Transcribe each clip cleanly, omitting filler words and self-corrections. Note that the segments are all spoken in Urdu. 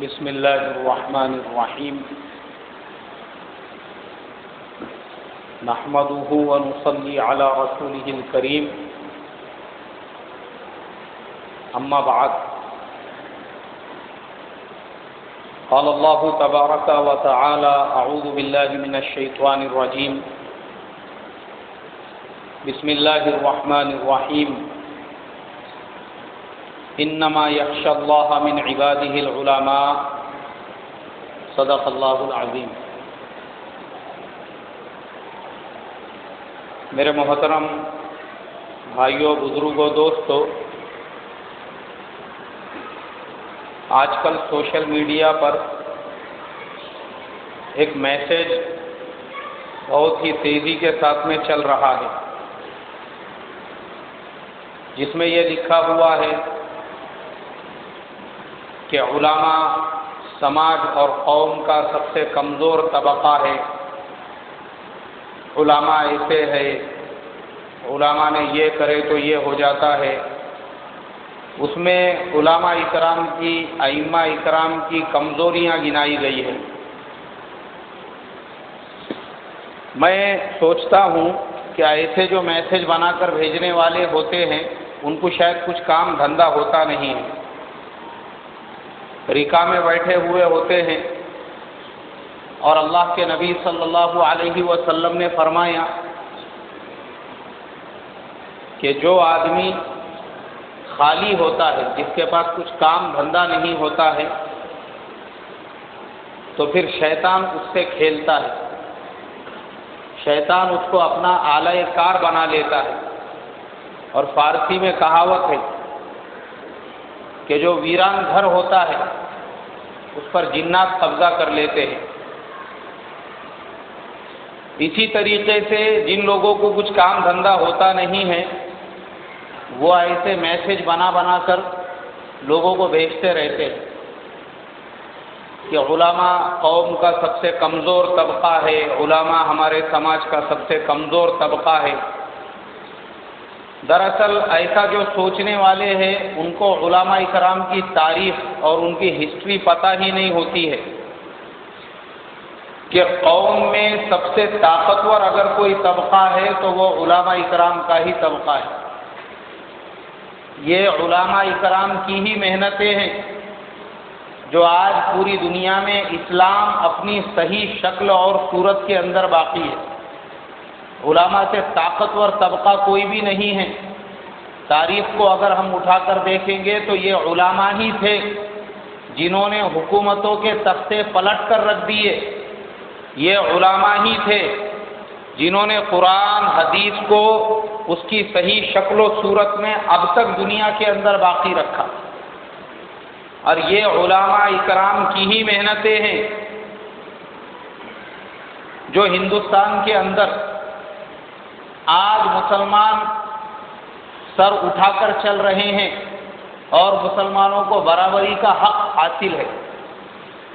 بسم اللہ الرحمن الرحیم نحمده ونصلي على رسوله الكريم اما بعد قال الله تبارك وتعالى اعوذ بالله من الشيطان الرجيم بسم الله الرحمن الرحيم انما يخشى الله من عباده العلماء صدق الله العظيم۔ میرے محترم بھائیوں، بزرگوں، دوستوں، آج کل سوشل میڈیا پر ایک میسج بہت ہی تیزی کے ساتھ میں چل رہا ہے، جس میں یہ لکھا ہوا ہے کہ علماء سماج اور قوم کا سب سے کمزور طبقہ ہے، علماء ایسے ہے، علماء نے یہ کرے تو یہ ہو جاتا ہے۔ اس میں علماء اکرام کی، ائمہ اکرام کی کمزوریاں گنائی گئی ہے۔ میں سوچتا ہوں کہ ایسے جو میسج بنا کر بھیجنے والے ہوتے ہیں ان کو شاید کچھ کام دھندا ہوتا نہیں ہے، رکا میں بیٹھے ہوئے ہوتے ہیں، اور اللہ کے نبی صلی اللہ علیہ وسلم نے فرمایا کہ جو آدمی خالی ہوتا ہے، جس کے پاس کچھ کام دھندا نہیں ہوتا ہے، تو پھر شیطان اس سے کھیلتا ہے، شیطان اس کو اپنا آلہ کار بنا لیتا ہے۔ اور فارسی میں کہاوت ہے کہ جو ویران گھر ہوتا ہے اس پر جنات قبضہ کر لیتے ہیں۔ اسی طریقے سے جن لوگوں کو کچھ کام دھندا ہوتا نہیں ہے وہ ایسے میسج بنا بنا کر لوگوں کو بھیجتے رہتے ہیں کہ علماء قوم کا سب سے کمزور طبقہ ہے، علماء ہمارے سماج کا سب سے کمزور طبقہ ہے۔ دراصل ایسا جو سوچنے والے ہیں ان کو علماء کرام کی تاریخ اور ان کی ہسٹری پتہ ہی نہیں ہوتی ہے کہ قوم میں سب سے طاقتور اگر کوئی طبقہ ہے تو وہ علماء کرام کا ہی طبقہ ہے۔ یہ علماء کرام کی ہی محنتیں ہیں جو آج پوری دنیا میں اسلام اپنی صحیح شکل اور صورت کے اندر باقی ہے۔ علماء سے طاقتور طبقہ کوئی بھی نہیں ہے۔ تاریخ کو اگر ہم اٹھا کر دیکھیں گے تو یہ علماء ہی تھے جنہوں نے حکومتوں کے تختے پلٹ کر رکھ دیے، یہ علماء ہی تھے جنہوں نے قرآن حدیث کو اس کی صحیح شکل و صورت میں اب تک دنیا کے اندر باقی رکھا، اور یہ علماء اکرام کی ہی محنتیں ہیں جو ہندوستان کے اندر آج مسلمان سر اٹھا کر چل رہے ہیں اور مسلمانوں کو برابری کا حق حاصل ہے۔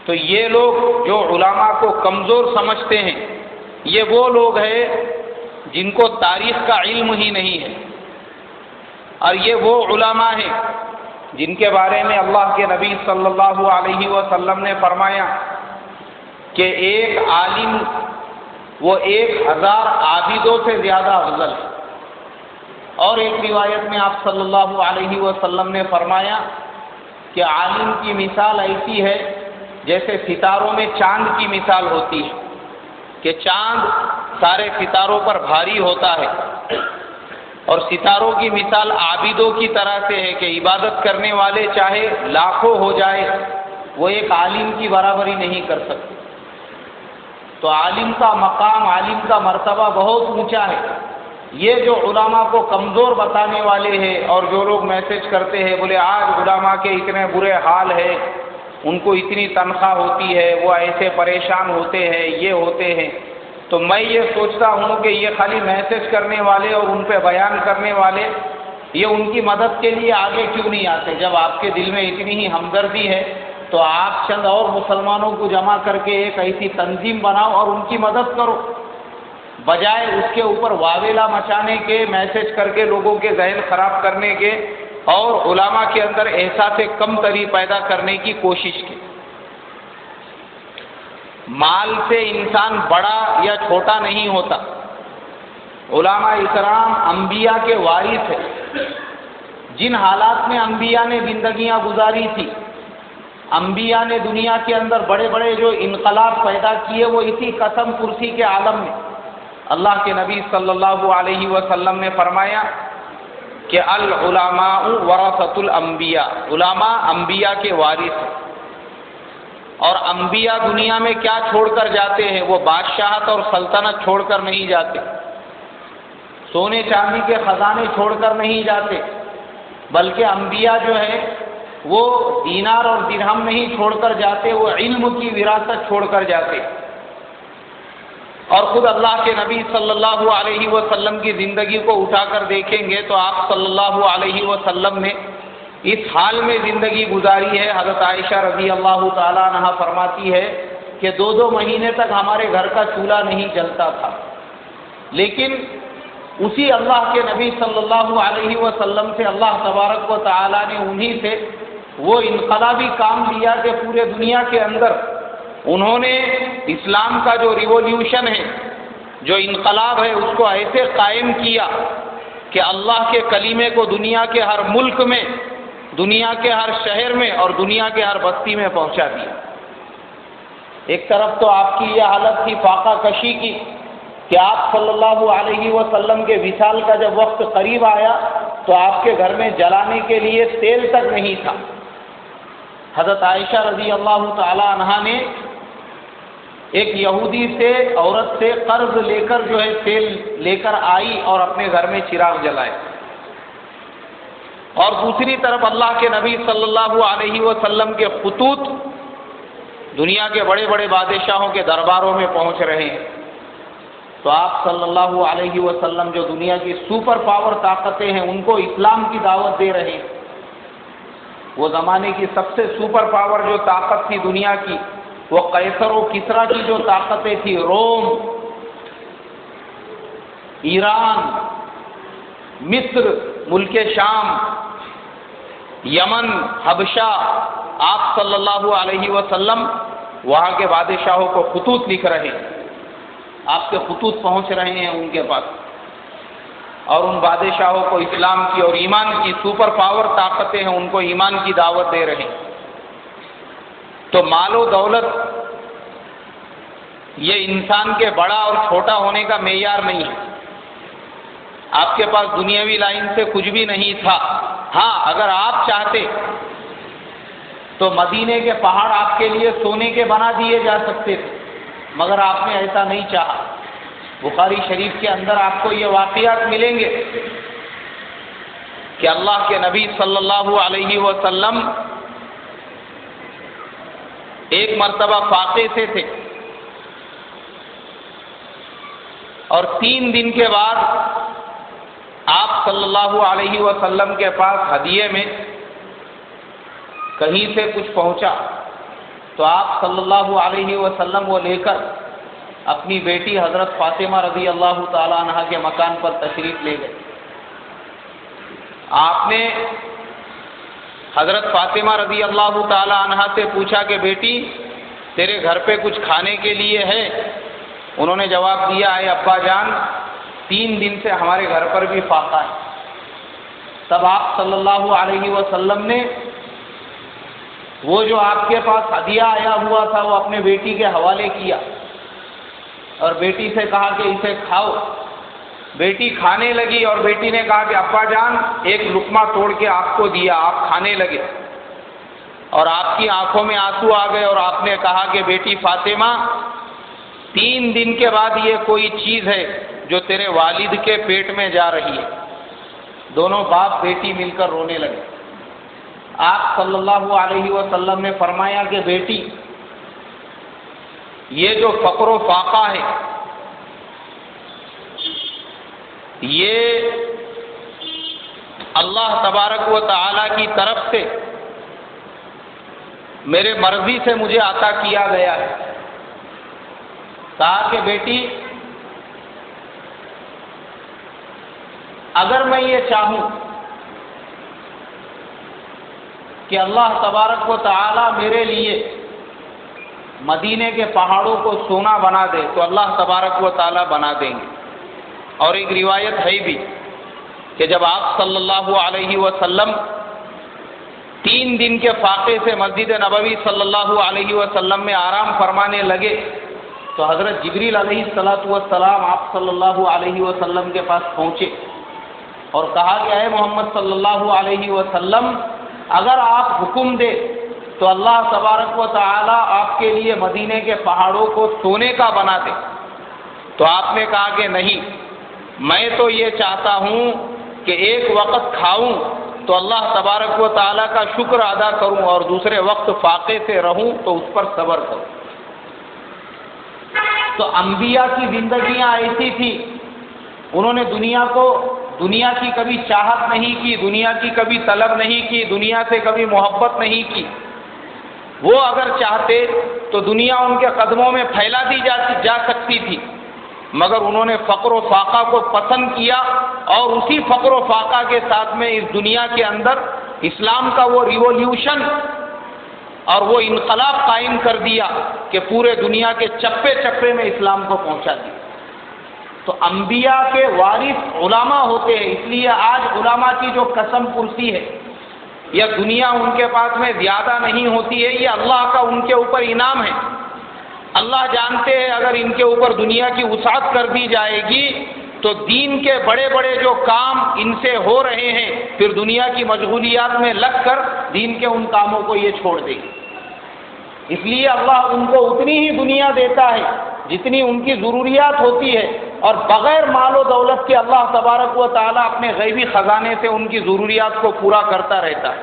تو یہ لوگ جو علماء کو کمزور سمجھتے ہیں یہ وہ لوگ ہیں جن کو تاریخ کا علم ہی نہیں ہے، اور یہ وہ علماء ہیں جن کے بارے میں اللہ کے نبی صلی اللہ علیہ وسلم نے فرمایا کہ ایک عالم وہ 1000 عابدوں سے زیادہ افضل ہے۔ اور ایک روایت میں آپ صلی اللہ علیہ وسلم نے فرمایا کہ عالم کی مثال ایسی ہے جیسے ستاروں میں چاند کی مثال ہوتی ہے کہ چاند سارے ستاروں پر بھاری ہوتا ہے، اور ستاروں کی مثال عابدوں کی طرح سے ہے کہ عبادت کرنے والے چاہے لاکھوں ہو جائے وہ ایک عالم کی برابری نہیں کر سکتے۔ تو عالم کا مقام، عالم کا مرتبہ بہت اونچا ہے۔ یہ جو علماء کو کمزور بتانے والے ہیں اور جو لوگ میسج کرتے ہیں بولے آج علماء کے اتنے برے حال ہیں، ان کو اتنی تنخواہ ہوتی ہے، وہ ایسے پریشان ہوتے ہیں، یہ ہوتے ہیں، تو میں یہ سوچتا ہوں کہ یہ خالی میسج کرنے والے اور ان پہ بیان کرنے والے یہ ان کی مدد کے لیے آگے کیوں نہیں آتے؟ جب آپ کے دل میں اتنی ہی ہمدردی ہے تو آپ چند اور مسلمانوں کو جمع کر کے ایک ایسی تنظیم بناؤ اور ان کی مدد کرو، بجائے اس کے اوپر واویلا مچانے کے، میسج کر کے لوگوں کے ذہن خراب کرنے کے اور علماء کے اندر احساس کم تری پیدا کرنے کی کوشش کی۔ مال سے انسان بڑا یا چھوٹا نہیں ہوتا۔ علماء اکرام انبیاء کے وارث ہیں۔ جن حالات میں انبیاء نے زندگیاں گزاری تھی، انبیاء نے دنیا کے اندر بڑے بڑے جو انقلاب پیدا کیے، وہ اسی قسم کرسی کے عالم میں۔ اللہ کے نبی صلی اللہ علیہ وسلم نے فرمایا کہ العلماء ورثۃ الانبیاء، علماء انبیاء کے وارث ہیں۔ اور انبیاء دنیا میں کیا چھوڑ کر جاتے ہیں؟ وہ بادشاہت اور سلطنت چھوڑ کر نہیں جاتے، سونے چاندی کے خزانے چھوڑ کر نہیں جاتے، بلکہ انبیاء جو ہے وہ دینار اور درہم نہیں چھوڑ کر جاتے، وہ علم کی وراثت چھوڑ کر جاتے۔ اور خود اللہ کے نبی صلی اللہ علیہ وسلم کی زندگی کو اٹھا کر دیکھیں گے تو آپ صلی اللہ علیہ وسلم نے اس حال میں زندگی گزاری ہے۔ حضرت عائشہ رضی اللہ تعالیٰ عنہا فرماتی ہے کہ 2 مہینے تک ہمارے گھر کا چولہا نہیں جلتا تھا، لیکن اسی اللہ کے نبی صلی اللہ علیہ وسلم سے اللہ تبارک و تعالیٰ نے انہی سے وہ انقلابی کام لیا کہ پورے دنیا کے اندر انہوں نے اسلام کا جو ریولیوشن ہے، جو انقلاب ہے، اس کو ایسے قائم کیا کہ اللہ کے کلمے کو دنیا کے ہر ملک میں، دنیا کے ہر شہر میں اور دنیا کے ہر بستی میں پہنچا دیا۔ ایک طرف تو آپ کی یہ حالت تھی فاقہ کشی کی کہ آپ صلی اللہ علیہ وسلم کے وصال کا جب وقت قریب آیا تو آپ کے گھر میں جلانے کے لیے تیل تک نہیں تھا۔ حضرت عائشہ رضی اللہ تعالی عنہا نے ایک یہودی سے، عورت سے قرض لے کر جو ہے تیل لے کر آئی اور اپنے گھر میں چراغ جلائے۔ اور دوسری طرف اللہ کے نبی صلی اللہ علیہ وسلم کے خطوط دنیا کے بڑے بڑے بادشاہوں کے درباروں میں پہنچ رہے ہیں، تو آپ صلی اللہ علیہ وسلم جو دنیا کی سپر پاور طاقتیں ہیں ان کو اسلام کی دعوت دے رہے ہیں۔ وہ زمانے کی سب سے سپر پاور جو طاقت تھی دنیا کی، وہ قیصر و کسریٰ کی جو طاقتیں تھی، روم، ایران، مصر، ملک شام، یمن، حبشہ، آپ صلی اللہ علیہ وسلم وہاں کے بادشاہوں کو خطوط لکھ رہے ہیں، آپ کے خطوط پہنچ رہے ہیں ان کے پاس، اور ان بادشاہوں کو اسلام کی اور ایمان کی سپر پاور طاقتیں ہیں، ان کو ایمان کی دعوت دے رہے ہیں۔ تو مال و دولت یہ انسان کے بڑا اور چھوٹا ہونے کا معیار نہیں ہے۔ آپ کے پاس دنیاوی لائن سے کچھ بھی نہیں تھا، ہاں اگر آپ چاہتے تو مدینے کے پہاڑ آپ کے لیے سونے کے بنا دیے جا سکتے تھے، مگر آپ نے ایسا نہیں چاہا۔ بخاری شریف کے اندر آپ کو یہ واقعات ملیں گے کہ اللہ کے نبی صلی اللہ علیہ وسلم ایک مرتبہ فاقے سے تھے، اور 3 دن کے بعد آپ صلی اللہ علیہ وسلم کے پاس ہدیے میں کہیں سے کچھ پہنچا، تو آپ صلی اللہ علیہ وسلم وہ لے کر اپنی بیٹی حضرت فاطمہ رضی اللہ تعالی عنہا کے مکان پر تشریف لے گئے۔ آپ نے حضرت فاطمہ رضی اللہ تعالی عنہا سے پوچھا کہ بیٹی تیرے گھر پہ کچھ کھانے کے لیے ہے؟ انہوں نے جواب دیا، اے ابا جان 3 دن سے ہمارے گھر پر بھی فاقہ ہے۔ تب آپ صلی اللہ علیہ وسلم نے وہ جو آپ کے پاس ہدیہ آیا ہوا تھا وہ اپنے بیٹی کے حوالے کیا اور بیٹی سے کہا کہ اسے کھاؤ۔ بیٹی کھانے لگی اور بیٹی نے کہا کہ ابا جان ایک لقمہ توڑ کے آپ کو دیا، آپ کھانے لگے، اور آپ کی آنکھوں میں آنسو آ گئے اور آپ نے کہا کہ بیٹی فاطمہ 3 دن کے بعد یہ کوئی چیز ہے جو تیرے والد کے پیٹ میں جا رہی ہے۔ دونوں باپ بیٹی مل کر رونے لگے۔ آپ صلی اللہ علیہ وسلم نے فرمایا کہ بیٹی یہ جو فقر و فاقہ ہے یہ اللہ تبارک و تعالی کی طرف سے میرے مرضی سے مجھے عطا کیا گیا ہے۔ کہا کہ بیٹی اگر میں یہ چاہوں کہ اللہ تبارک و تعالی میرے لیے مدینے کے پہاڑوں کو سونا بنا دے تو اللہ تبارک و تعالیٰ بنا دیں گے۔ اور ایک روایت ہے بھی کہ جب آپ صلی اللہ علیہ وسلم 3 دن کے فاقے سے مسجد نبوی صلی اللہ علیہ وسلم میں آرام فرمانے لگے تو حضرت جبریل علیہ السلام آپ صلی اللہ علیہ وسلم کے پاس پہنچے اور کہا کہ اے محمد صلی اللہ علیہ وسلم، اگر آپ حکم دے تو اللہ تبارک و تعالی آپ کے لیے مدینے کے پہاڑوں کو سونے کا بنا دے۔ تو آپ نے کہا کہ نہیں، میں تو یہ چاہتا ہوں کہ ایک وقت کھاؤں تو اللہ تبارک و تعالیٰ کا شکر ادا کروں اور دوسرے وقت فاقے سے رہوں تو اس پر صبر کروں۔ تو انبیاء کی زندگیاں ایسی تھی، انہوں نے دنیا کی کبھی چاہت نہیں کی، دنیا کی کبھی طلب نہیں کی، دنیا سے کبھی محبت نہیں کی۔ وہ اگر چاہتے تو دنیا ان کے قدموں میں پھیلا دی جا سکتی تھی، مگر انہوں نے فقر و فاقہ کو پسند کیا اور اسی فقر و فاقہ کے ساتھ میں اس دنیا کے اندر اسلام کا وہ ریولیوشن اور وہ انقلاب قائم کر دیا کہ پورے دنیا کے چپے چپے میں اسلام کو پہنچا دیا۔ تو انبیاء کے وارث علماء ہوتے ہیں، اس لیے آج علماء کی جو قسم پرسی ہے، یہ دنیا ان کے پاس میں زیادہ نہیں ہوتی ہے، یہ اللہ کا ان کے اوپر انعام ہے۔ اللہ جانتے ہیں اگر ان کے اوپر دنیا کی وسعت کر دی جائے گی تو دین کے بڑے بڑے جو کام ان سے ہو رہے ہیں پھر دنیا کی مشغولیات میں لگ کر دین کے ان کاموں کو یہ چھوڑ دے گی۔ اس لیے اللہ ان کو اتنی ہی دنیا دیتا ہے جتنی ان کی ضروریات ہوتی ہے، اور بغیر مال و دولت کے اللہ تبارک و تعالیٰ اپنے غیبی خزانے سے ان کی ضروریات کو پورا کرتا رہتا ہے۔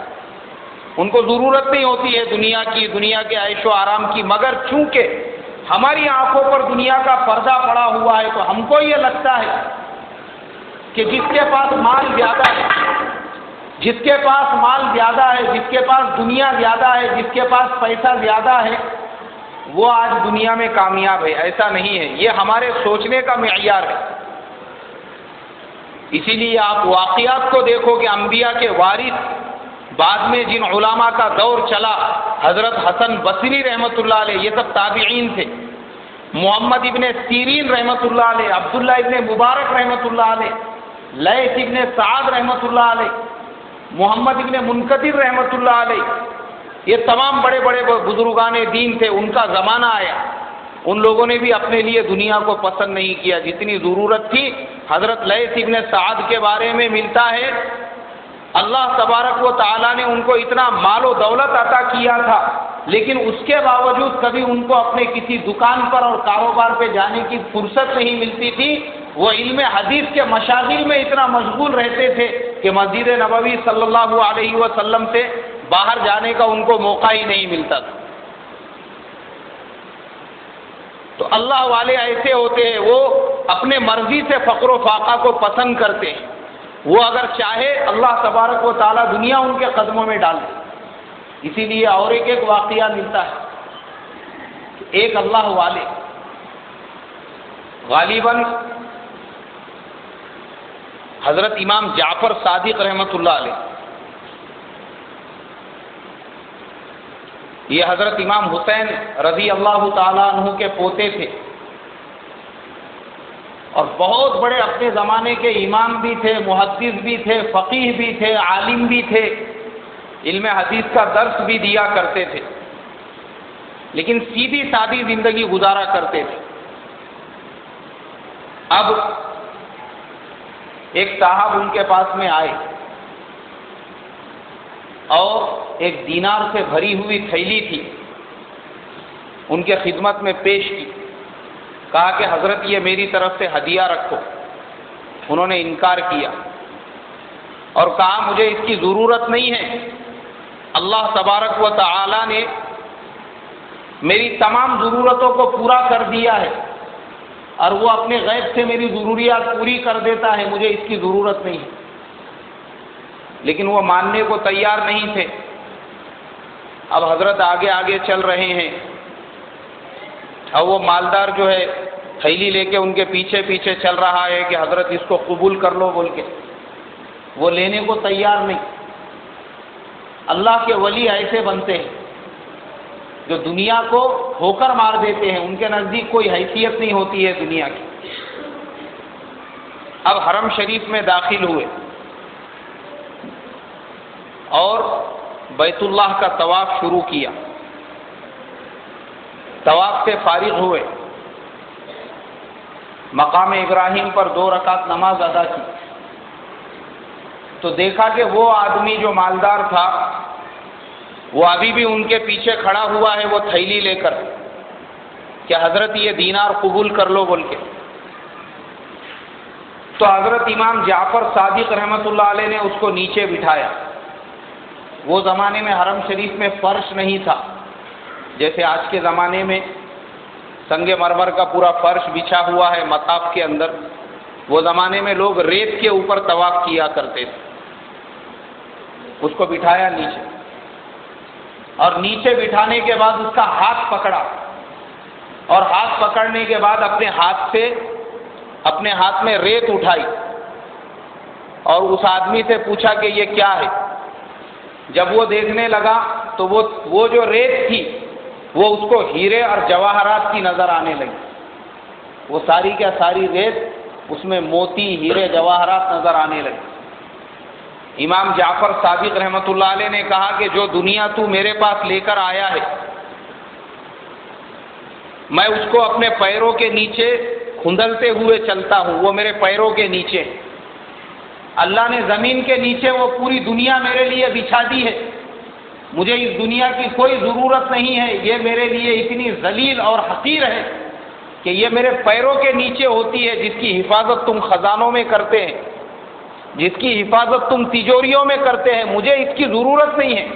ان کو ضرورت نہیں ہوتی ہے دنیا کے عیش و آرام کی، مگر چونکہ ہماری آنکھوں پر دنیا کا پردہ پڑا ہوا ہے تو ہم کو یہ لگتا ہے کہ جس کے پاس مال زیادہ ہے، جس کے پاس مال زیادہ ہے، جس کے پاس دنیا زیادہ ہے، جس کے پاس پیسہ زیادہ ہے، وہ آج دنیا میں کامیاب ہے۔ ایسا نہیں ہے، یہ ہمارے سوچنے کا معیار ہے۔ اسی لیے آپ واقعات کو دیکھو کہ انبیاء کے وارث بعد میں جن علماء کا دور چلا، حضرت حسن بصری رحمۃ اللہ علیہ، یہ سب تابعین تھے، محمد ابن سیرین رحمۃ اللہ علیہ، عبداللہ ابن مبارک رحمۃ اللہ علیہ، لیث ابن سعد رحمۃ اللہ علیہ، محمد ابن منکدر رحمۃ اللہ علیہ، یہ تمام بڑے بڑے بزرگان دین تھے۔ ان کا زمانہ آیا، ان لوگوں نے بھی اپنے لیے دنیا کو پسند نہیں کیا، جتنی ضرورت تھی۔ حضرت لیث ابن سعد کے بارے میں ملتا ہے اللہ تبارک و تعالیٰ نے ان کو اتنا مال و دولت عطا کیا تھا، لیکن اس کے باوجود کبھی ان کو اپنے کسی دکان پر اور کاروبار پہ جانے کی فرصت نہیں ملتی تھی۔ وہ علم حدیث کے مشاغل میں اتنا مشغول رہتے تھے کہ مسجد نبوی صلی اللہ علیہ وسلم سے باہر جانے کا ان کو موقع ہی نہیں ملتا تھا۔ تو اللہ والے ایسے ہوتے ہیں، وہ اپنے مرضی سے فقر و فاقہ کو پسند کرتے ہیں۔ وہ اگر چاہے اللہ تبارک و تعالیٰ دنیا ان کے قدموں میں ڈال دے۔ اسی لیے اور ایک واقعہ ملتا ہے کہ ایک اللہ والے غالباً حضرت امام جعفر صادق رحمۃ اللہ علیہ، یہ حضرت امام حسین رضی اللہ تعالیٰ عنہ کے پوتے تھے اور بہت بڑے اپنے زمانے کے امام بھی تھے، محدث بھی تھے، فقیہ بھی تھے، عالم بھی تھے، علم حدیث کا درس بھی دیا کرتے تھے، لیکن سیدھی سادی زندگی گزارا کرتے تھے۔ اب ایک صاحب ان کے پاس میں آئے اور ایک دینار سے بھری ہوئی تھیلی تھی، ان کے خدمت میں پیش کی، کہا کہ حضرت یہ میری طرف سے ہدیہ رکھو۔ انہوں نے انکار کیا اور کہا مجھے اس کی ضرورت نہیں ہے، اللہ تبارک و تعالی نے میری تمام ضرورتوں کو پورا کر دیا ہے اور وہ اپنے غیب سے میری ضروریات پوری کر دیتا ہے، مجھے اس کی ضرورت نہیں ہے۔ لیکن وہ ماننے کو تیار نہیں تھے۔ اب حضرت آگے آگے چل رہے ہیں اور وہ مالدار جو ہے تھیلی لے کے ان کے پیچھے پیچھے چل رہا ہے کہ حضرت اس کو قبول کر لو بول کے، وہ لینے کو تیار نہیں۔ اللہ کے ولی ایسے بنتے ہیں، جو دنیا کو ٹھوکر مار دیتے ہیں، ان کے نزدیک کوئی حیثیت نہیں ہوتی ہے دنیا کی۔ اب حرم شریف میں داخل ہوئے اور بیت اللہ کا طواف شروع کیا۔ طواف سے فارغ ہوئے، مقام ابراہیم پر 2 رکعت نماز ادا کی تو دیکھا کہ وہ آدمی جو مالدار تھا وہ ابھی بھی ان کے پیچھے کھڑا ہوا ہے، وہ تھیلی لے کر کہ حضرت یہ دینار قبول کر لو بول کے۔ تو حضرت امام جعفر صادق رحمۃ اللہ علیہ نے اس کو نیچے بٹھایا۔ وہ زمانے میں حرم شریف میں فرش نہیں تھا، جیسے آج کے زمانے میں سنگ مرمر کا پورا فرش بچھا ہوا ہے مطاف کے اندر۔ وہ زمانے میں لوگ ریت کے اوپر طواف کیا کرتے تھے۔ اس کو بٹھایا نیچے، اور نیچے بٹھانے کے بعد اس کا ہاتھ پکڑا، اور ہاتھ پکڑنے کے بعد اپنے ہاتھ میں ریت اٹھائی اور اس آدمی سے پوچھا کہ یہ کیا ہے۔ جب وہ دیکھنے لگا تو وہ جو ریت تھی وہ اس کو ہیرے اور جواہرات کی نظر آنے لگی۔ وہ ساری کیا ساری ریت، اس میں موتی، ہیرے، جواہرات نظر آنے لگے۔ امام جعفر صادق رحمۃ اللہ علیہ نے کہا کہ جو دنیا تو میرے پاس لے کر آیا ہے، میں اس کو اپنے پیروں کے نیچے کھندلتے ہوئے چلتا ہوں، وہ میرے پیروں کے نیچے۔ اللہ نے زمین کے نیچے وہ پوری دنیا میرے لیے بچھا دی ہے، مجھے اس دنیا کی کوئی ضرورت نہیں ہے، یہ میرے لیے اتنی ذلیل اور حقیر ہے کہ یہ میرے پیروں کے نیچے ہوتی ہے، جس کی حفاظت تم خزانوں میں کرتے ہیں، جس کی حفاظت تم تجوریوں میں کرتے ہیں، مجھے اس کی ضرورت نہیں ہے،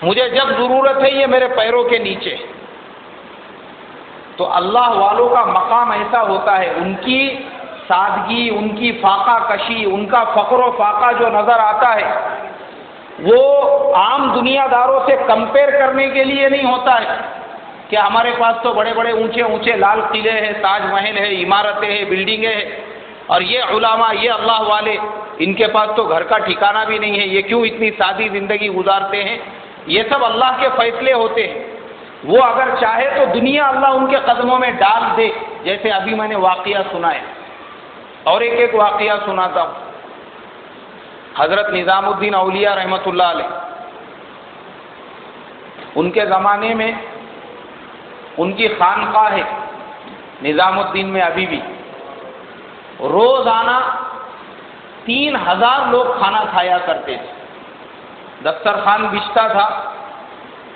مجھے جب ضرورت ہے یہ میرے پیروں کے نیچے۔ تو اللہ والوں کا مقام ایسا ہوتا ہے، ان کی سادگی، ان کی فاقہ کشی، ان کا فخر و فاقہ جو نظر آتا ہے وہ عام دنیا داروں سے کمپیئر کرنے کے لیے نہیں ہوتا ہے کہ ہمارے پاس تو بڑے بڑے اونچے اونچے لال قلعے ہیں، تاج محل ہے، عمارتیں ہیں، بلڈنگیں ہیں، اور یہ علماء، یہ اللہ والے، ان کے پاس تو گھر کا ٹھکانہ بھی نہیں ہے، یہ کیوں اتنی سادی زندگی گزارتے ہیں؟ یہ سب اللہ کے فیصلے ہوتے ہیں۔ وہ اگر چاہے تو دنیا اللہ ان کے قدموں میں ڈال دے، جیسے ابھی میں نے واقعہ سنایا۔ اور ایک واقعہ سناتا ہوں۔ حضرت نظام الدین اولیاء رحمۃ اللہ علیہ، ان کے زمانے میں ان کی خانقاہ ہے نظام الدین میں، ابھی بھی روزانہ 3000 لوگ کھانا کھایا کرتے تھے، دسترخوان بچھتا تھا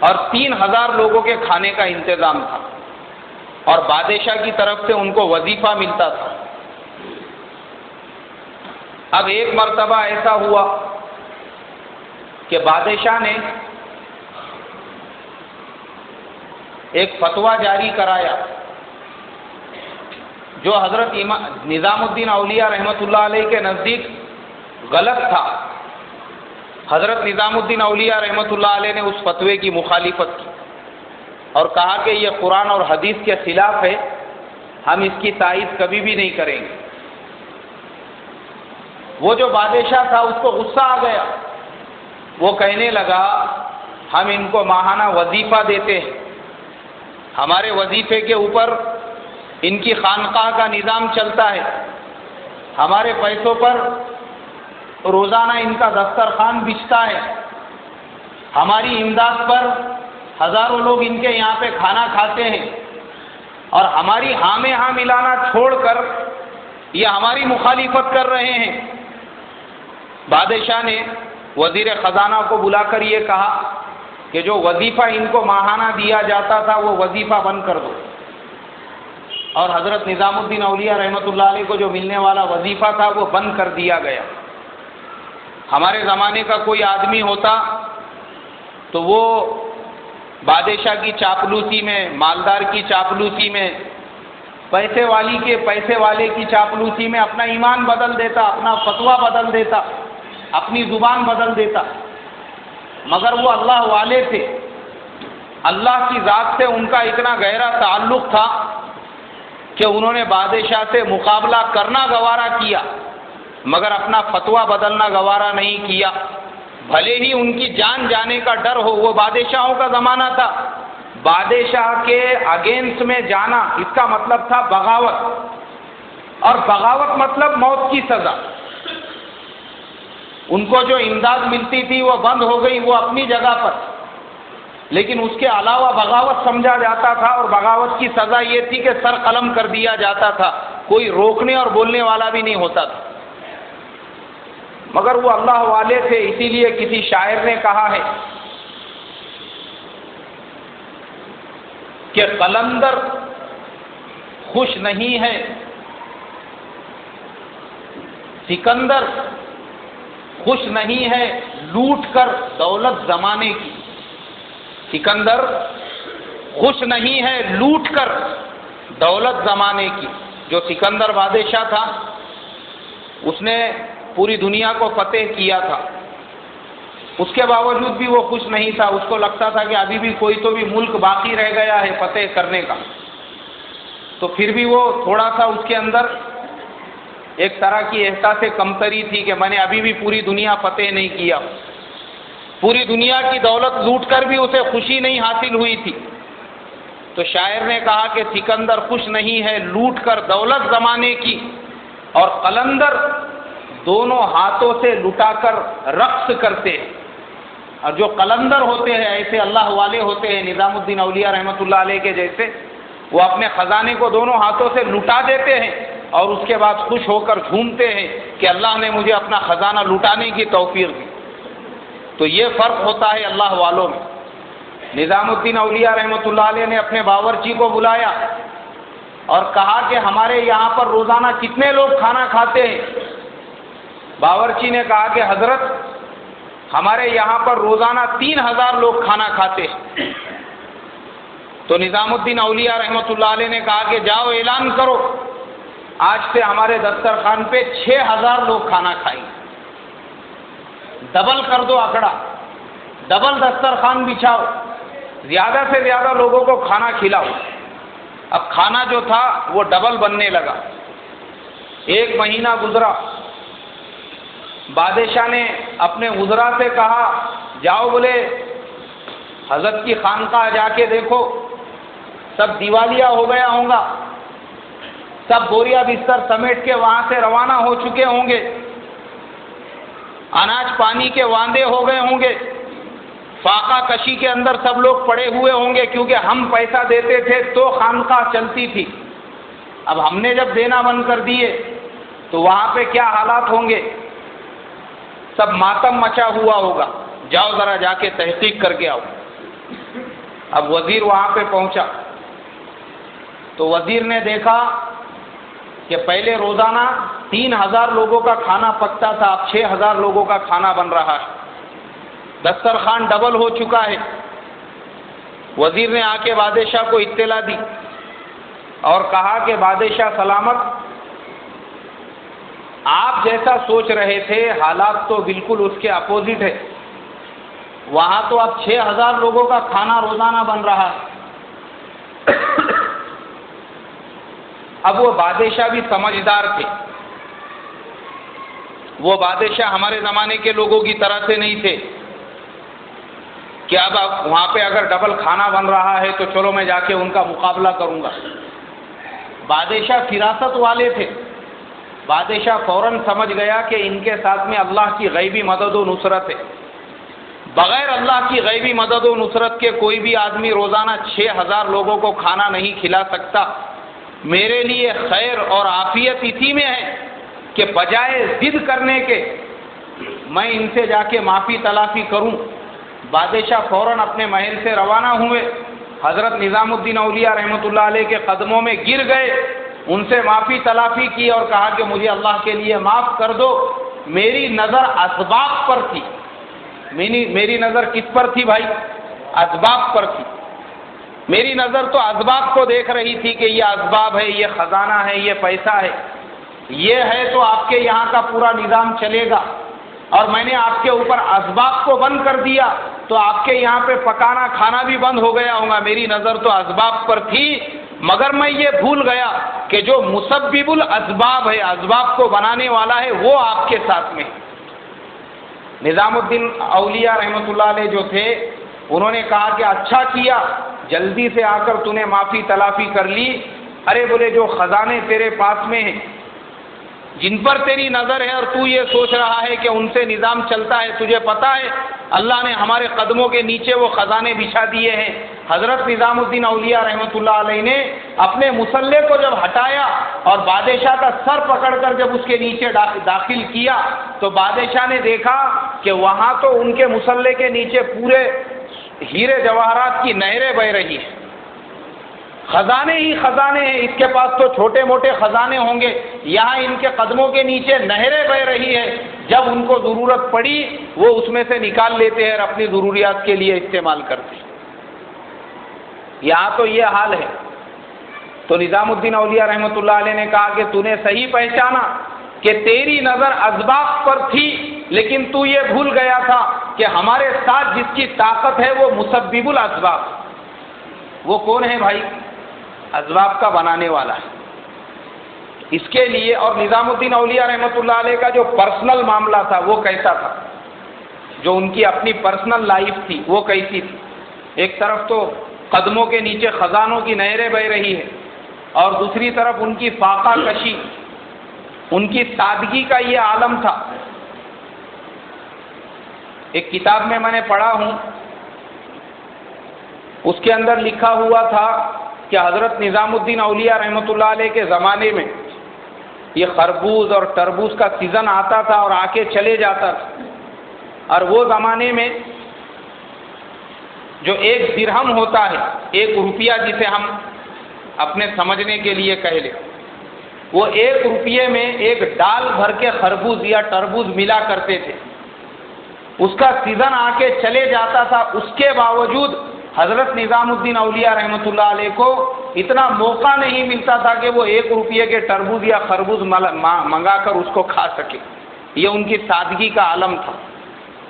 اور 3000 لوگوں کے کھانے کا انتظام تھا، اور بادشاہ کی طرف سے ان کو وظیفہ ملتا تھا۔ اب ایک مرتبہ ایسا ہوا کہ بادشاہ نے ایک فتویٰ جاری کرایا جو حضرت نظام الدین اولیاء رحمۃ اللہ علیہ کے نزدیک غلط تھا۔ حضرت نظام الدین اولیاء رحمۃ اللہ علیہ نے اس فتوے کی مخالفت کی اور کہا کہ یہ قرآن اور حدیث کے خلاف ہے، ہم اس کی تائید کبھی بھی نہیں کریں گے۔ وہ جو بادشاہ تھا اس کو غصہ آ گیا، وہ کہنے لگا ہم ان کو ماہانہ وظیفہ دیتے ہیں، ہمارے وظیفے کے اوپر ان کی خانقاہ کا نظام چلتا ہے، ہمارے پیسوں پر روزانہ ان کا دسترخوان بچھتا ہے، ہماری امداد پر ہزاروں لوگ ان کے یہاں پہ کھانا کھاتے ہیں، اور ہماری ہاں میں ہاں ملانا چھوڑ کر یہ ہماری مخالفت کر رہے ہیں۔ بادشاہ نے وزیر خزانہ کو بلا کر یہ کہا کہ جو وظیفہ ان کو ماہانہ دیا جاتا تھا وہ وظیفہ بند کر دو، اور حضرت نظام الدین اولیاء رحمۃ اللہ علیہ کو جو ملنے والا وظیفہ تھا وہ بند کر دیا گیا۔ ہمارے زمانے کا کوئی آدمی ہوتا تو وہ بادشاہ کی چاپلوسی میں، مالدار کی چاپلوسی میں، پیسے والے کی چاپلوسی میں اپنا ایمان بدل دیتا، اپنا فتویٰ بدل دیتا، اپنی زبان بدل دیتا، مگر وہ اللہ والے تھے، اللہ کی ذات سے ان کا اتنا گہرا تعلق تھا کہ انہوں نے بادشاہ سے مقابلہ کرنا گوارا کیا مگر اپنا فتویٰ بدلنا گوارا نہیں کیا، بھلے ہی ان کی جان جانے کا ڈر ہو۔ وہ بادشاہوں کا زمانہ تھا، بادشاہ کے اگینسٹ میں جانا اس کا مطلب تھا بغاوت، اور بغاوت مطلب موت کی سزا۔ ان کو جو امداد ملتی تھی وہ بند ہو گئی، وہ اپنی جگہ پر، لیکن اس کے علاوہ بغاوت سمجھا جاتا تھا، اور بغاوت کی سزا یہ تھی کہ سر قلم کر دیا جاتا تھا، کوئی روکنے اور بولنے والا بھی نہیں ہوتا تھا۔ مگر وہ اللہ والے تھے، اسی لیے کسی شاعر نے کہا ہے کہ قلندر خوش نہیں ہے، سکندر خوش نہیں ہے لوٹ کر دولت زمانے کی۔ سکندر خوش نہیں ہے لوٹ کر دولت زمانے کی۔ جو سکندر بادشاہ تھا اس نے پوری دنیا کو فتح کیا تھا، اس کے باوجود بھی وہ خوش نہیں تھا۔ اس کو لگتا تھا کہ ابھی بھی کوئی تو بھی ملک باقی رہ گیا ہے فتح کرنے کا، تو پھر بھی وہ تھوڑا سا اس کے اندر ایک طرح کی احساس کمتری تھی کہ میں نے ابھی بھی پوری دنیا فتح نہیں کیا، پوری دنیا کی دولت لوٹ کر بھی اسے خوشی نہیں حاصل ہوئی تھی۔ تو شاعر نے کہا کہ سکندر خوش نہیں ہے لوٹ کر دولت زمانے کی، اور قلندر دونوں ہاتھوں سے لٹا کر رقص کرتے ہیں۔ اور جو قلندر ہوتے ہیں ایسے اللہ والے ہوتے ہیں، نظام الدین اولیاء رحمۃ اللہ علیہ کے جیسے، وہ اپنے خزانے کو دونوں ہاتھوں سے لٹا دیتے ہیں اور اس کے بعد خوش ہو کر جھومتے ہیں کہ اللہ نے مجھے اپنا خزانہ لٹانے کی توفیق دی۔ تو یہ فرق ہوتا ہے اللہ والوں میں۔ نظام الدین اولیاء رحمۃ اللہ علیہ نے اپنے باورچی کو بلایا اور کہا کہ ہمارے یہاں پر روزانہ کتنے لوگ کھانا کھاتے ہیں؟ باورچی نے کہا کہ حضرت ہمارے یہاں پر روزانہ 3000 لوگ کھانا کھاتے ہیں۔ تو نظام الدین اولیاء رحمۃ اللہ علیہ نے کہا کہ جاؤ اعلان کرو، آج سے ہمارے دسترخوان پہ 6000 لوگ کھانا کھائیں۔ ڈبل کر دو آنکڑا، ڈبل دسترخوان بچھاؤ، زیادہ سے زیادہ لوگوں کو کھانا کھلاؤ۔ اب کھانا جو تھا وہ ڈبل بننے لگا۔ 1 مہینہ گزرا، بادشاہ نے اپنے وزراء سے کہا جاؤ بولے حضرت کی خانقاہ جا کے دیکھو، سب دیوالیہ ہو گیا ہوں گا، سب بوریا بستر سمیٹ کے وہاں سے روانہ ہو چکے ہوں گے، اناج پانی کے واندے ہو گئے ہوں گے، فاقہ کشی کے اندر سب لوگ پڑے ہوئے ہوں گے، کیونکہ ہم پیسہ دیتے تھے تو خانقاہ چلتی تھی، اب ہم نے جب دینا بند کر دیے تو وہاں پہ کیا حالات ہوں گے، سب ماتم مچا ہوا ہوگا، جاؤ ذرا جا کے تحقیق کر کے آؤ۔ اب وزیر وہاں پہ پہنچا تو وزیر نے دیکھا کہ پہلے روزانہ 3000 لوگوں کا کھانا پکتا تھا، اب 6000 لوگوں کا کھانا بن رہا ہے، دسترخوان ڈبل ہو چکا ہے۔ وزیر نے آ کے بادشاہ کو اطلاع دی اور کہا کہ بادشاہ سلامت، آپ جیسا سوچ رہے تھے حالات تو بالکل اس کے اپوزٹ ہے، وہاں تو اب 6000 لوگوں کا کھانا روزانہ بن رہا ہے۔ اب وہ بادشاہ بھی سمجھدار تھے، وہ بادشاہ ہمارے زمانے کے لوگوں کی طرح سے نہیں تھے کہ اب وہاں پہ اگر ڈبل کھانا بن رہا ہے تو چلو میں جا کے ان کا مقابلہ کروں گا۔ بادشاہ فراست والے تھے، بادشاہ فوراً سمجھ گیا کہ ان کے ساتھ میں اللہ کی غیبی مدد و نصرت ہے، بغیر اللہ کی غیبی مدد و نصرت کے کوئی بھی آدمی روزانہ 6000 لوگوں کو کھانا نہیں کھلا سکتا۔ میرے لیے خیر اور عافیت اسی میں ہے کہ بجائے ضد کرنے کے میں ان سے جا کے معافی تلافی کروں۔ بادشاہ فوراً اپنے محل سے روانہ ہوئے، حضرت نظام الدین اولیاء رحمۃ اللہ علیہ کے قدموں میں گر گئے، ان سے معافی تلافی کی اور کہا کہ مجھے اللہ کے لیے معاف کر دو، میری نظر اسباب پر تھی۔ میری نظر کس پر تھی بھائی؟ اسباب پر تھی۔ میری نظر تو اسباب کو دیکھ رہی تھی کہ یہ اسباب ہے، یہ خزانہ ہے، یہ پیسہ ہے، یہ ہے تو آپ کے یہاں کا پورا نظام چلے گا، اور میں نے آپ کے اوپر اسباب کو بند کر دیا تو آپ کے یہاں پہ پکانا کھانا بھی بند ہو گیا ہوگا۔ میری نظر تو اسباب پر تھی، مگر میں یہ بھول گیا کہ جو مسبب الاسباب ہے، اسباب کو بنانے والا ہے، وہ آپ کے ساتھ میں۔ نظام الدین اولیاء رحمۃ اللہ علیہ جو تھے انہوں نے کہا کہ اچھا کیا جلدی سے آ کر تو نے معافی تلافی کر لی. ارے بولے جو خزانے تیرے پاس میں ہیں، جن پر تیری نظر ہے اور تو یہ سوچ رہا ہے کہ ان سے نظام چلتا ہے، تجھے پتا ہے اللہ نے ہمارے قدموں کے نیچے وہ خزانے بچھا دیے ہیں. حضرت نظام الدین اولیاء رحمۃ اللہ علیہ نے اپنے مصلے کو جب ہٹایا اور بادشاہ کا سر پکڑ کر جب اس کے نیچے داخل کیا تو بادشاہ نے دیکھا کہ وہاں تو ان کے مصلے کے نیچے پورے ہیرے جواہرات کی نہریں بہ رہی ہیں، خزانے ہی خزانے ہیں. اس کے پاس تو چھوٹے موٹے خزانے ہوں گے، یہاں ان کے قدموں کے نیچے نہریں بہ رہی ہے. جب ان کو ضرورت پڑی وہ اس میں سے نکال لیتے ہیں اور اپنی ضروریات کے لیے استعمال کرتے ہیں. یہاں تو یہ حال ہے. تو نظام الدین اولیاء رحمۃ اللہ علیہ نے کہا کہ تو نے صحیح پہچانا کہ تیری نظر اسباب پر تھی، لیکن تو یہ بھول گیا تھا کہ ہمارے ساتھ جس کی طاقت ہے وہ مسبب الاسباب. وہ کون ہے بھائی؟ اسباب کا بنانے والا ہے. اس کے لیے اور نظام الدین اولیاء رحمۃ اللہ علیہ کا جو پرسنل معاملہ تھا وہ کیسا تھا، جو ان کی اپنی پرسنل لائف تھی وہ کیسی تھی؟ ایک طرف تو قدموں کے نیچے خزانوں کی نہریں بہ رہی ہے اور دوسری طرف ان کی فاقہ کشی، ان کی سادگی کا یہ عالم تھا. ایک کتاب میں نے پڑھا ہوں، اس کے اندر لکھا ہوا تھا کہ حضرت نظام الدین اولیاء رحمۃ اللہ علیہ کے زمانے میں یہ خربوز اور تربوز کا سیزن آتا تھا اور آ کے چلے جاتا تھا، اور وہ زمانے میں جو ایک درہم ہوتا ہے، ایک روپیہ جسے ہم اپنے سمجھنے کے لیے کہہ لیں، وہ ایک روپیے میں ایک ڈال بھر کے خربوز یا تربوز ملا کرتے تھے. اس کا سیزن آ کے چلے جاتا تھا، اس کے باوجود حضرت نظام الدین اولیاء رحمۃ اللہ علیہ کو اتنا موقع نہیں ملتا تھا کہ وہ ایک روپیے کے تربوز یا خربوز منگا کر اس کو کھا سکے. یہ ان کی سادگی کا عالم تھا،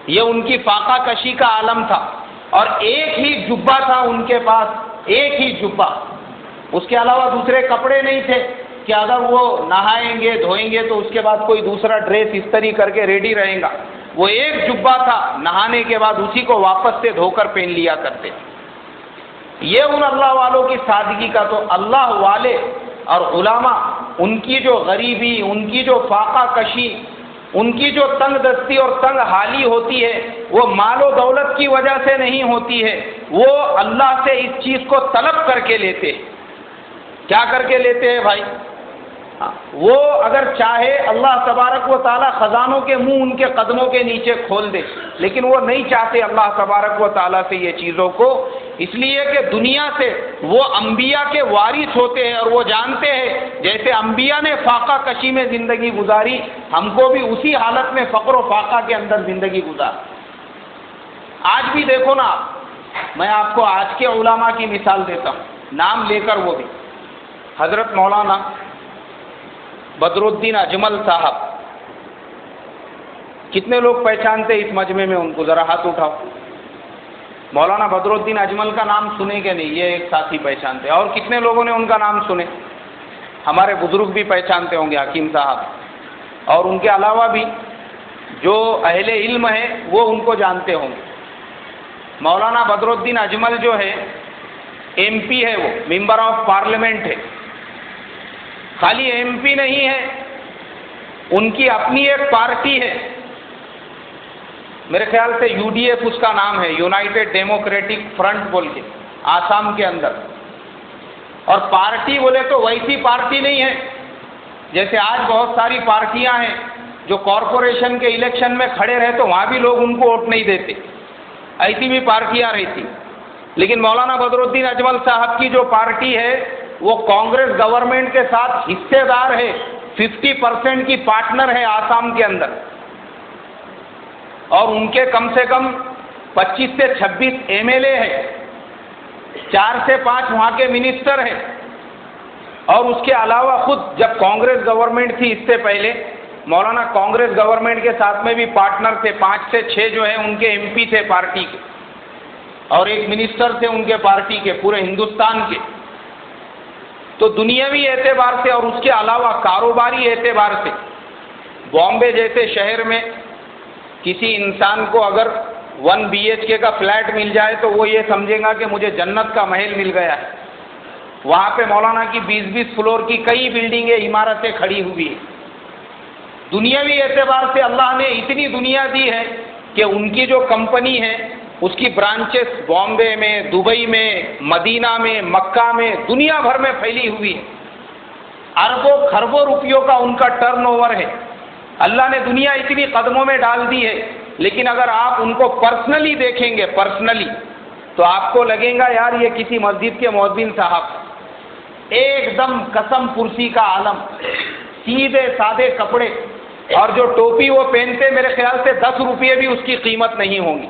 یہ ان کی فاقہ کشی کا عالم تھا. اور ایک ہی جبہ تھا ان کے پاس، ایک ہی جبہ، اس کے علاوہ دوسرے کپڑے نہیں تھے کہ اگر وہ نہائیں گے دھوئیں گے تو اس کے بعد کوئی دوسرا ڈریس استری کر کے ریڈی رہیں گا. وہ ایک جبہ تھا، نہانے کے بعد اسی کو واپس سے دھو کر پہن لیا کرتے. یہ ان اللہ والوں کی سادگی کا. تو اللہ والے اور علماء، ان کی جو غریبی، ان کی جو فاقہ کشی، ان کی جو تنگ دستی اور تنگ حالی ہوتی ہے وہ مال و دولت کی وجہ سے نہیں ہوتی ہے، وہ اللہ سے اس چیز کو طلب کر کے لیتے ہیں. کیا کر کے لیتے ہیں بھائی؟ وہ اگر چاہے اللہ تبارک و تعالی خزانوں کے منہ ان کے قدموں کے نیچے کھول دے، لیکن وہ نہیں چاہتے اللہ تبارک و تعالی سے یہ چیزوں کو، اس لیے کہ دنیا سے وہ انبیاء کے وارث ہوتے ہیں اور وہ جانتے ہیں جیسے انبیاء نے فاقہ کشی میں زندگی گزاری، ہم کو بھی اسی حالت میں فقر و فاقہ کے اندر زندگی گزار. آج بھی دیکھو نا، میں آپ کو آج کے علماء کی مثال دیتا ہوں، نام لے کر وہ بھی. حضرت مولانا بدر الدین اجمل صاحب، کتنے لوگ پہچانتے اس مجمع میں ان کو؟ ذرا ہاتھ اٹھاؤ. مولانا بدر الدین اجمل کا نام سنے کہ نہیں؟ یہ ایک ساتھی پہچانتے. اور کتنے لوگوں نے ان کا نام سنے؟ ہمارے بزرگ بھی پہچانتے ہوں گے، حکیم صاحب، اور ان کے علاوہ بھی جو اہل علم ہے وہ ان کو جانتے ہوں گے. مولانا بدر الدین اجمل جو ہے ایم پی ہے، وہ ممبر آف پارلیمنٹ ہے. خالی ایم پی نہیں ہے، ان کی اپنی ایک پارٹی ہے، میرے خیال سے یو ڈی ایف اس کا نام ہے، یونائٹڈ ڈیموکریٹک فرنٹ بول کے، آسام کے اندر. اور پارٹی بولے تو ویسی پارٹی نہیں ہے جیسے آج بہت ساری پارٹیاں ہیں جو کارپوریشن کے الیکشن میں کھڑے رہے تو وہاں بھی لوگ ان کو ووٹ نہیں دیتے، ایسی بھی پارٹیاں رہتی. لیکن مولانا بدر الدین اجمل صاحب کی جو پارٹی ہے وہ کانگریس گورنمنٹ کے ساتھ حصے دار ہے، 50% کی پارٹنر ہے آسام کے اندر. اور ان کے کم سے کم 25 سے 26 ایم ایل اے ہیں، 4 سے 5 وہاں کے منسٹر ہیں. اور اس کے علاوہ خود جب کانگریس گورنمنٹ تھی اس سے پہلے مولانا کانگریس گورنمنٹ کے ساتھ میں بھی پارٹنر تھے، 5 سے 6 جو ہیں ان کے ایم پی تھے پارٹی کے، اور ایک منسٹر تھے ان کے پارٹی کے پورے ہندوستان کے. تو دنیاوی اعتبار سے اور اس کے علاوہ کاروباری اعتبار سے بامبے جیسے شہر میں کسی انسان کو اگر 1 BHK کا فلیٹ مل جائے تو وہ یہ سمجھے گا کہ مجھے جنت کا محل مل گیا ہے. وہاں پہ مولانا کی 20 فلور کی کئی بلڈنگیں عمارتیں کھڑی ہوئی ہیں. دنیاوی اعتبار سے اللہ نے اتنی دنیا دی ہے کہ ان کی جو کمپنی ہے اس کی برانچز بامبے میں، دبئی میں، مدینہ میں، مکہ میں، دنیا بھر میں پھیلی ہوئی ہے. اربوں خربوں روپیوں کا ان کا ٹرن اوور ہے. اللہ نے دنیا اتنی قدموں میں ڈال دی ہے، لیکن اگر آپ ان کو پرسنلی دیکھیں گے پرسنلی تو آپ کو لگے گا یار یہ کسی مسجد کے مؤذن صاحب. ایک دم قسم پرسی کا عالم، سیدھے سادے کپڑے، اور جو ٹوپی وہ پہنتے میرے خیال سے 10 روپے بھی اس کی قیمت نہیں ہوں گی.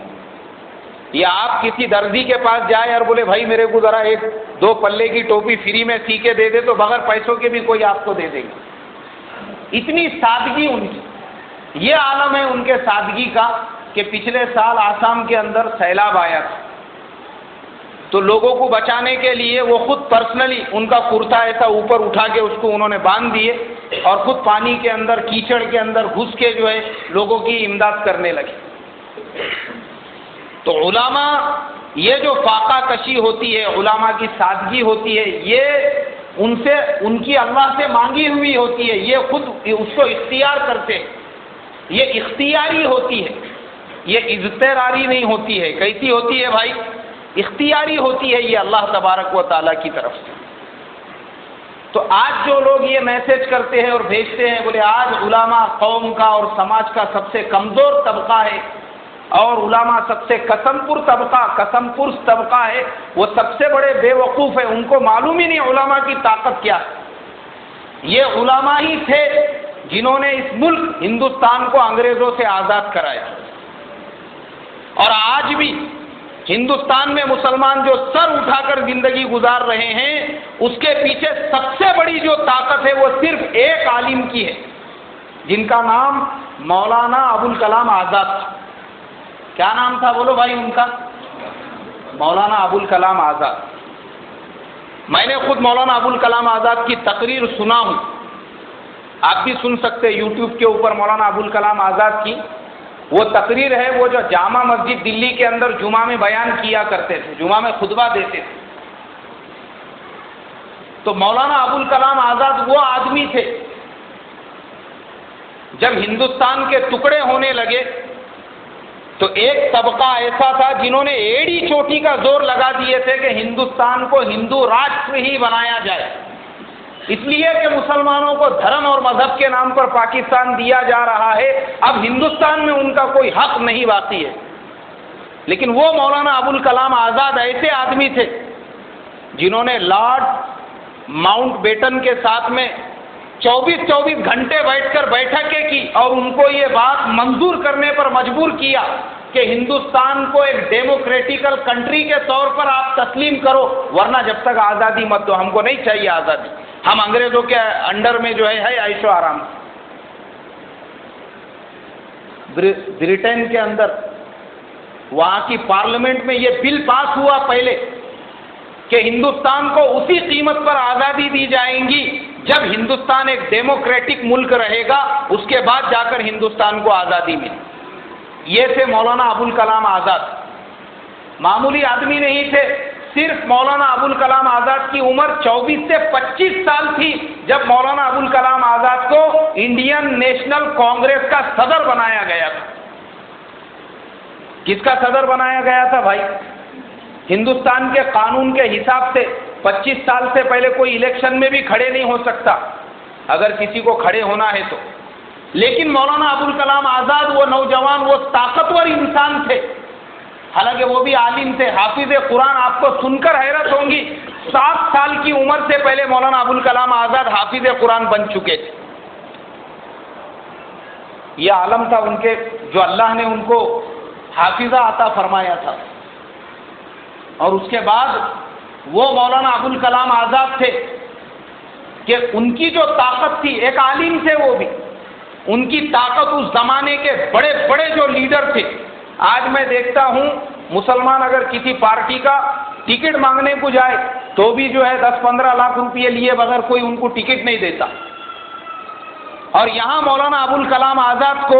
یا آپ کسی درزی کے پاس جائے اور بولے بھائی میرے کو ذرا 1-2 پلے کی ٹوپی فری میں سی کے دے دے تو بغیر پیسوں کے بھی کوئی آپ کو دے دے گا. اتنی سادگی ان کی. یہ عالم ہے ان کے سادگی کا کہ پچھلے سال آسام کے اندر سیلاب آیا تھا تو لوگوں کو بچانے کے لیے وہ خود پرسنلی ان کا کرتا ایسا اوپر اٹھا کے اس کو انہوں نے باندھ دیے اور خود پانی کے اندر کیچڑ کے اندر گھس کے جو ہے لوگوں کی امداد کرنے لگے. تو علماء یہ جو فاقہ کشی ہوتی ہے، علماء کی سادگی ہوتی ہے، یہ ان کی اللہ سے مانگی ہوئی ہوتی ہے. یہ خود اس کو اختیار کرتے ہیں. یہ اختیاری ہوتی ہے، یہ اضطراری نہیں ہوتی ہے. کیسی ہوتی ہے بھائی؟ اختیاری ہوتی ہے یہ اللہ تبارک و تعالیٰ کی طرف سے. تو آج جو لوگ یہ میسج کرتے ہیں اور بھیجتے ہیں بولے آج علماء قوم کا اور سماج کا سب سے کمزور طبقہ ہے اور علماء سب سے قسم پرس طبقہ ہے، وہ سب سے بڑے بے وقوف ہیں، ان کو معلوم ہی نہیں علماء کی طاقت کیا ہے. یہ علماء ہی تھے جنہوں نے اس ملک ہندوستان کو انگریزوں سے آزاد کرایا. اور آج بھی ہندوستان میں مسلمان جو سر اٹھا کر زندگی گزار رہے ہیں اس کے پیچھے سب سے بڑی جو طاقت ہے وہ صرف ایک عالم کی ہے جن کا نام مولانا ابوالکلام آزاد تھا. کیا نام تھا بولو بھائی ان کا؟ مولانا ابوالکلام آزاد. میں نے خود مولانا ابوالکلام آزاد کی تقریر سنا ہوں، آپ بھی سن سکتے یوٹیوب کے اوپر. مولانا ابوالکلام آزاد کی وہ تقریر ہے، وہ جو جامع مسجد دلی کے اندر جمعہ میں بیان کیا کرتے تھے، جمعہ میں خطبہ دیتے تھے. تو مولانا ابوالکلام آزاد وہ آدمی تھے جب ہندوستان کے ٹکڑے ہونے لگے تو ایک طبقہ ایسا تھا جنہوں نے ایڑی چوٹی کا زور لگا دیے تھے کہ ہندوستان کو ہندو راشٹر ہی بنایا جائے. اس لیے کہ مسلمانوں کو دھرم اور مذہب کے نام پر پاکستان دیا جا رہا ہے، اب ہندوستان میں ان کا کوئی حق نہیں باقی ہے. لیکن وہ مولانا ابوالکلام آزاد ایسے آدمی تھے جنہوں نے لارڈ ماؤنٹ بیٹن کے ساتھ میں 24 گھنٹے بیٹھ کر بیٹھکیں کی اور ان کو یہ بات منظور کرنے پر مجبور کیا کہ ہندوستان کو ایک ڈیموکریٹیکل کنٹری کے طور پر آپ تسلیم کرو، ورنہ جب تک آزادی مت دو، ہم کو نہیں چاہیے آزادی، ہم انگریزوں کے انڈر میں جو ہے عیش و آرام. برٹن کے اندر وہاں کی پارلیمنٹ میں یہ بل پاس ہوا پہلے کہ ہندوستان کو اسی قیمت پر آزادی دی جائیں گی جب ہندوستان ایک ڈیموکریٹک ملک رہے گا، اس کے بعد جا کر ہندوستان کو آزادی ملی. یہ تھے مولانا ابوالکلام آزاد. معمولی آدمی نہیں تھے. صرف مولانا ابوالکلام آزاد کی عمر 24 سے 25 سال تھی جب مولانا ابوالکلام آزاد کو انڈین نیشنل کانگریس کا صدر بنایا گیا تھا. کس کا صدر بنایا گیا تھا بھائی؟ ہندوستان کے قانون کے حساب سے 25 سال سے پہلے کوئی الیکشن میں بھی کھڑے نہیں ہو سکتا اگر کسی کو کھڑے ہونا ہے تو. لیکن مولانا ابوالکلام آزاد وہ نوجوان، وہ طاقتور انسان تھے، حالانکہ وہ بھی عالم تھے، حافظ قرآن. آپ کو سن کر حیرت ہوں گی 7 سال کی عمر سے پہلے مولانا ابوالکلام آزاد حافظ قرآن بن چکے تھے. یہ عالم تھا ان کے جو اللہ نے ان کو حافظہ عطا فرمایا تھا. اور اس کے بعد وہ مولانا ابوالکلام آزاد تھے کہ ان کی جو طاقت تھی، ایک عالم تھے وہ بھی، ان کی طاقت اس زمانے کے بڑے بڑے جو لیڈر تھے. آج میں دیکھتا ہوں مسلمان اگر کسی پارٹی کا ٹکٹ مانگنے کو جائے تو بھی جو ہے 10-15 لاکھ روپئے لیے بغیر کوئی ان کو ٹکٹ نہیں دیتا. اور یہاں مولانا ابوالکلام آزاد کو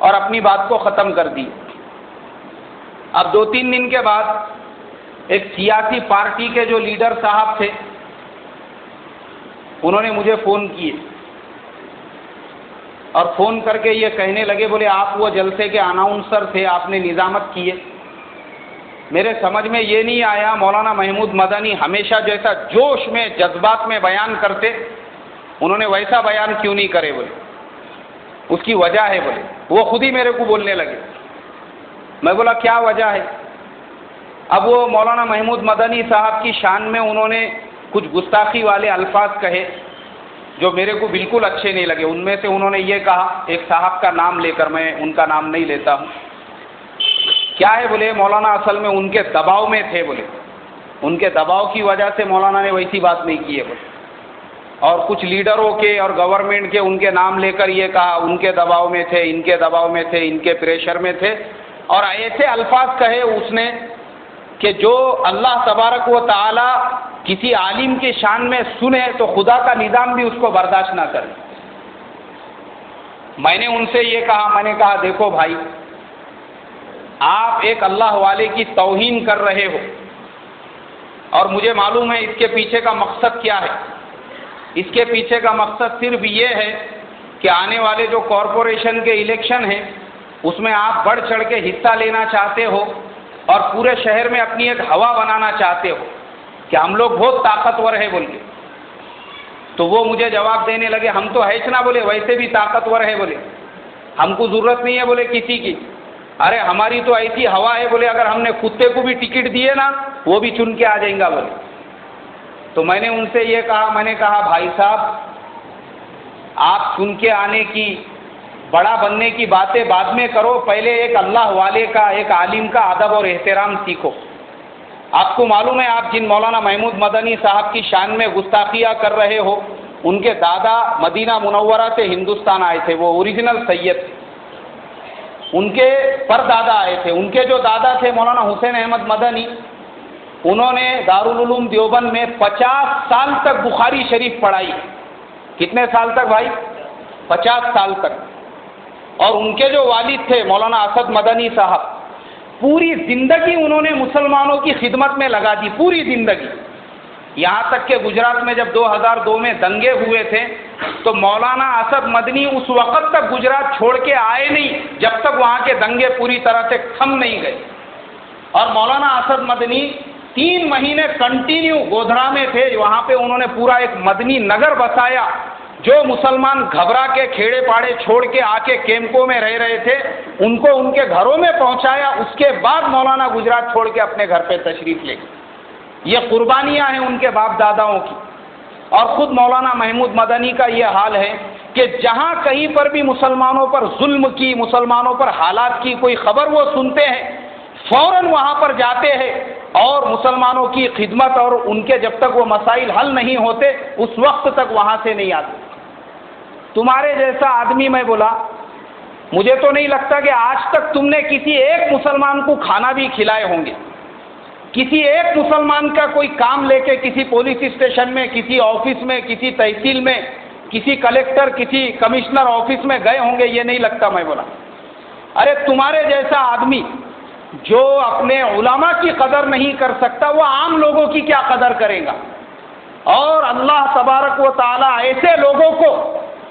اور اپنی بات کو ختم کر دی۔ اب 2-3 دن کے بعد ایک سیاسی پارٹی کے جو لیڈر صاحب تھے انہوں نے مجھے فون کیے اور فون کر کے یہ کہنے لگے، بولے آپ وہ جلسے کے اناؤنسر تھے، آپ نے نظامت کیے۔ میرے سمجھ میں یہ نہیں آیا مولانا محمود مدنی ہمیشہ جیسا جوش میں جذبات میں بیان کرتے انہوں نے ویسا بیان کیوں نہیں کرے، بولے اس کی وجہ ہے، بولے وہ خود ہی میرے کو بولنے لگے۔ میں بولا کیا وجہ ہے؟ اب وہ مولانا محمود مدنی صاحب کی شان میں انہوں نے کچھ گستاخی والے الفاظ کہے جو میرے کو بالکل اچھے نہیں لگے۔ ان میں سے انہوں نے یہ کہا، ایک صاحب کا نام لے کر، میں ان کا نام نہیں لیتا ہوں، کیا ہے بولے مولانا اصل میں ان کے دباؤ میں تھے، بولے ان کے دباؤ کی وجہ سے مولانا نے ویسی بات نہیں کی ہے، بولے اور کچھ لیڈروں کے اور گورنمنٹ کے ان کے نام لے کر یہ کہا ان کے دباؤ میں تھے، ان کے دباؤ میں تھے، ان کے پریشر میں تھے، اور ایسے الفاظ کہے اس نے کہ جو اللہ تبارک و تعالی کسی عالم کی شان میں سنے تو خدا کا نظام بھی اس کو برداشت نہ کرے۔ میں نے ان سے یہ کہا، میں نے کہا دیکھو بھائی، آپ ایک اللہ والے کی توہین کر رہے ہو، اور مجھے معلوم ہے اس کے پیچھے کا مقصد کیا ہے۔ اس کے پیچھے کا مقصد صرف یہ ہے کہ آنے والے جو کارپوریشن کے الیکشن ہیں اس میں آپ بڑھ چڑھ کے حصہ لینا چاہتے ہو اور پورے شہر میں اپنی ایک ہوا بنانا چاہتے ہو کہ ہم لوگ بہت طاقتور ہیں بول کے۔ تو وہ مجھے جواب دینے لگے، ہم تو ہے نا، بولے ویسے بھی طاقتور ہے، بولے ہم کو ضرورت نہیں ہے بولے کسی کی، ارے ہماری تو ایسی ہوا ہے، بولے اگر ہم نے کتے کو بھی ٹکٹ دیے نا وہ بھی چن کے آ جائیں گا، بولے۔ تو میں نے ان سے یہ کہا، میں نے کہا بھائی صاحب آپ چن کے آنے کی، بڑا بننے کی باتیں بعد میں کرو، پہلے ایک اللہ والے کا، ایک عالم کا ادب اور احترام سیکھو۔ آپ کو معلوم ہے آپ جن مولانا محمود مدنی صاحب کی شان میں گستاخیاں کر رہے ہو، ان کے دادا مدینہ منورہ سے ہندوستان آئے تھے، وہ اوریجنل سید تھے، ان کے پر دادا آئے تھے، ان کے جو دادا تھے مولانا حسین احمد مدنی، انہوں نے دارالعلوم دیوبند میں 50 سال تک بخاری شریف پڑھائی۔ کتنے سال تک بھائی؟ 50 سال تک۔ اور ان کے جو والد تھے مولانا اسد مدنی صاحب، پوری زندگی انہوں نے مسلمانوں کی خدمت میں لگا دی، پوری زندگی، یہاں تک کہ گجرات میں جب 2002 میں دنگے ہوئے تھے تو مولانا اسد مدنی اس وقت تک گجرات چھوڑ کے آئے نہیں جب تک وہاں کے دنگے پوری طرح سے تھم نہیں گئے۔ اور مولانا اسد مدنی 3 مہینے کنٹینیو گودھرا میں تھے، وہاں پہ انہوں نے پورا ایک مدنی نگر بسایا، جو مسلمان گھبرا کے کھیڑے پاڑے چھوڑ کے آ کے کیمپوں میں رہ رہے تھے ان کو ان کے گھروں میں پہنچایا۔ اس کے بعد مولانا گجرات چھوڑ کے اپنے گھر پہ تشریف لے گئے۔ یہ قربانیاں ہیں ان کے باپ داداؤں کی۔ اور خود مولانا محمود مدنی کا یہ حال ہے کہ جہاں کہیں پر بھی مسلمانوں پر ظلم کی، مسلمانوں پر حالات کی کوئی خبر وہ سنتے ہیں، فوراً وہاں پر جاتے ہیں اور مسلمانوں کی خدمت، اور ان کے جب تک وہ مسائل حل نہیں ہوتے اس وقت تک وہاں سے نہیں آتے۔ تمہارے جیسا آدمی، میں بولا مجھے تو نہیں لگتا کہ آج تک تم نے کسی ایک مسلمان کو کھانا بھی کھلائے ہوں گے، کسی ایک مسلمان کا کوئی کام لے کے کسی پولیس اسٹیشن میں، کسی آفس میں، کسی تحصیل میں، کسی کلیکٹر، کسی کمشنر آفس میں گئے ہوں گے، یہ نہیں لگتا۔ میں بولا ارے تمہارے جیسا آدمی جو اپنے علماء کی قدر نہیں کر سکتا وہ عام لوگوں کی کیا قدر کرے گا؟ اور اللہ تبارک و تعالی ایسے لوگوں کو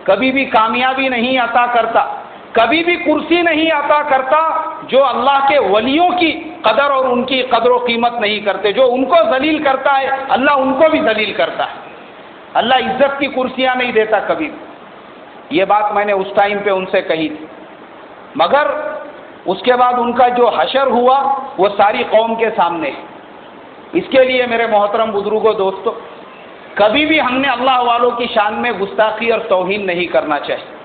کبھی بھی کامیابی نہیں عطا کرتا، کبھی بھی کرسی نہیں عطا کرتا جو اللہ کے ولیوں کی قدر اور ان کی قدر و قیمت نہیں کرتے۔ جو ان کو ذلیل کرتا ہے اللہ ان کو بھی ذلیل کرتا ہے، اللہ عزت کی کرسیاں نہیں دیتا کبھی بھی۔ یہ بات میں نے اس ٹائم پہ ان سے کہی تھی، مگر اس کے بعد ان کا جو حشر ہوا وہ ساری قوم کے سامنے ہے۔ اس کے لیے میرے محترم بزرگوں، دوستو، کبھی بھی ہم نے اللہ والوں کی شان میں گستاخی اور توہین نہیں کرنا چاہیے،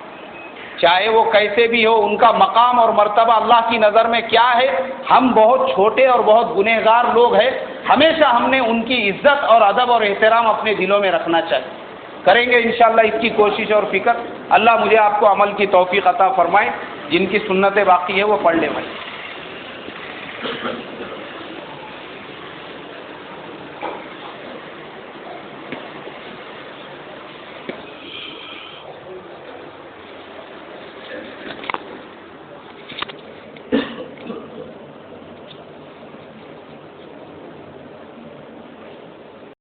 چاہے وہ کیسے بھی ہو۔ ان کا مقام اور مرتبہ اللہ کی نظر میں کیا ہے؟ ہم بہت چھوٹے اور بہت گنہگار لوگ ہیں، ہمیشہ ہم نے ان کی عزت اور ادب اور احترام اپنے دلوں میں رکھنا چاہیے۔ کریں گے انشاءاللہ اس کی کوشش اور فکر۔ اللہ مجھے آپ کو عمل کی توفیق عطا فرمائے۔ جن کی سنتیں باقی ہے وہ پڑھ لے بھائی۔